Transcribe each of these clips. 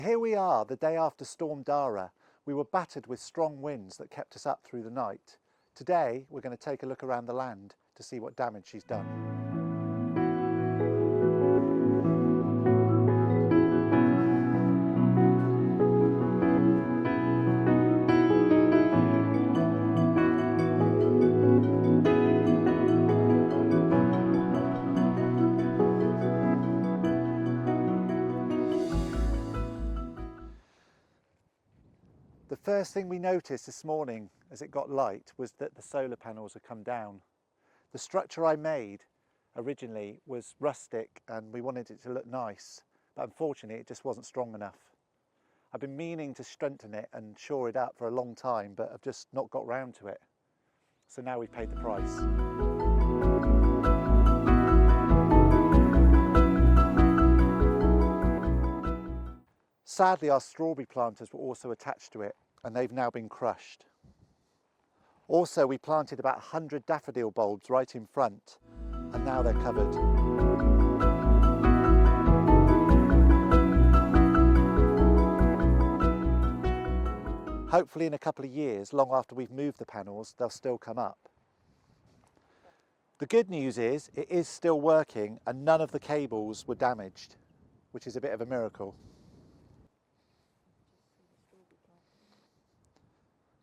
Here we are, the day after Storm Darragh. We were battered with strong winds that kept us up through the night. Today we're going to take a look around the land to see what damage she's done. The first thing we noticed this morning as it got light was that the solar panels had come down. The structure I made originally was rustic and we wanted it to look nice, but unfortunately it just wasn't strong enough. I've been meaning to strengthen it and shore it up for a long time, but I've just not got round to it. So now we've paid the price. Sadly, our strawberry planters were also attached to it and they've now been crushed. Also, we planted about 100 daffodil bulbs right in front and now they're covered. Hopefully in a couple of years, long after we've moved the panels, they'll still come up. The good news is it is still working and none of the cables were damaged, which is a bit of a miracle.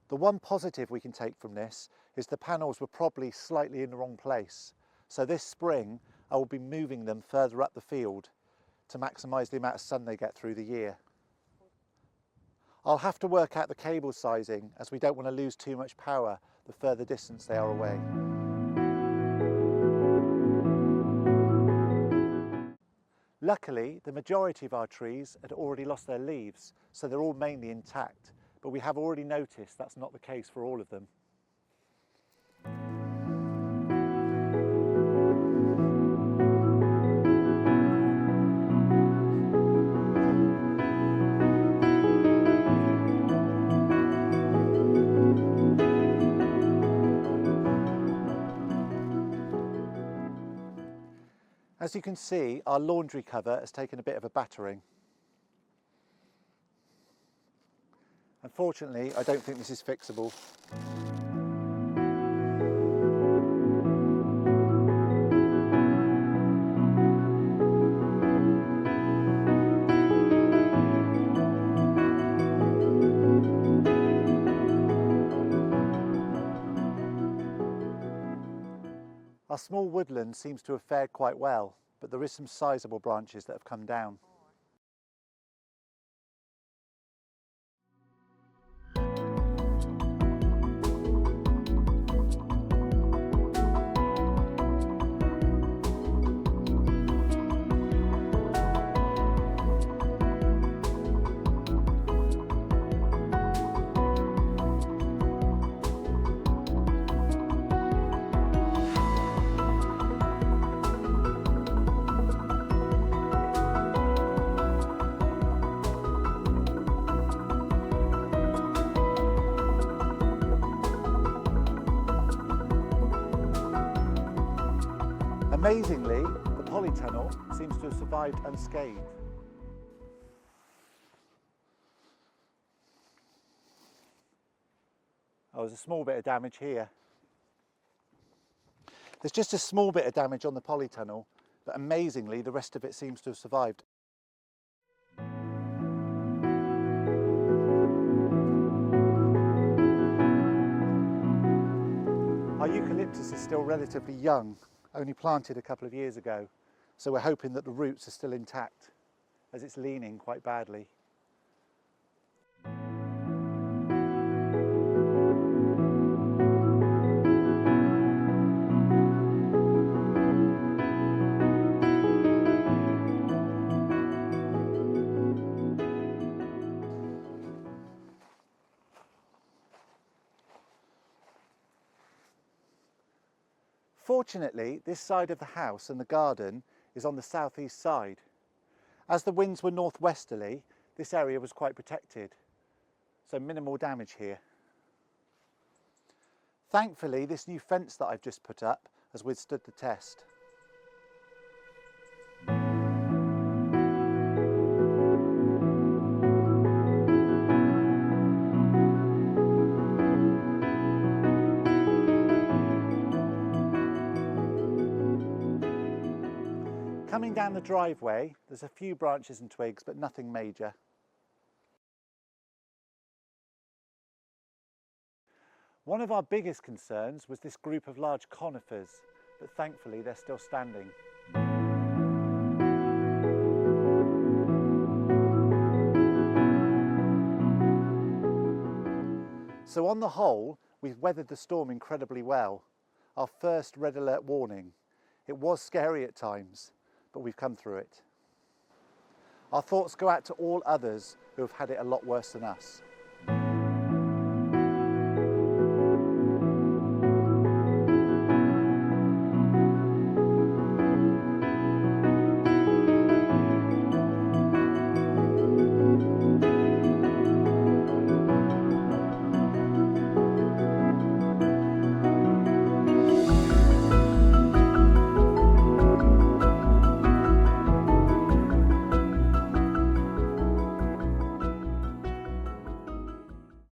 The one positive we can take from this is the panels were probably slightly in the wrong place. So this spring, I will be moving them further up the field to maximise the amount of sun they get through the year. I'll have to work out the cable sizing as we don't want to lose too much power the further distance they are away. Luckily, the majority of our trees had already lost their leaves, so they're all mainly intact. But we have already noticed that's not the case for all of them. As you can see, our laundry cover has taken a bit of a battering. Unfortunately, I don't think this is fixable. Our small woodland seems to have fared quite well, but there is some sizable branches that have come down. Amazingly, the polytunnel seems to have survived unscathed. Oh, there's a small bit of damage here. There's just a small bit of damage on the polytunnel, but amazingly the rest of it seems to have survived. Our eucalyptus is still relatively young, only planted a couple of years ago, so we're hoping that the roots are still intact as it's leaning quite badly. Fortunately, this side of the house and the garden is on the southeast side. As the winds were northwesterly, this area was quite protected, so minimal damage here. Thankfully, this new fence that I've just put up has withstood the test. coming down the driveway, there's a few branches and twigs, but nothing major. One of our biggest concerns was this group of large conifers, but thankfully they're still standing. So on the whole, we've weathered the storm incredibly well. Our first red alert warning. It was scary at times, but we've come through it. Our thoughts go out to all others who have had it a lot worse than us.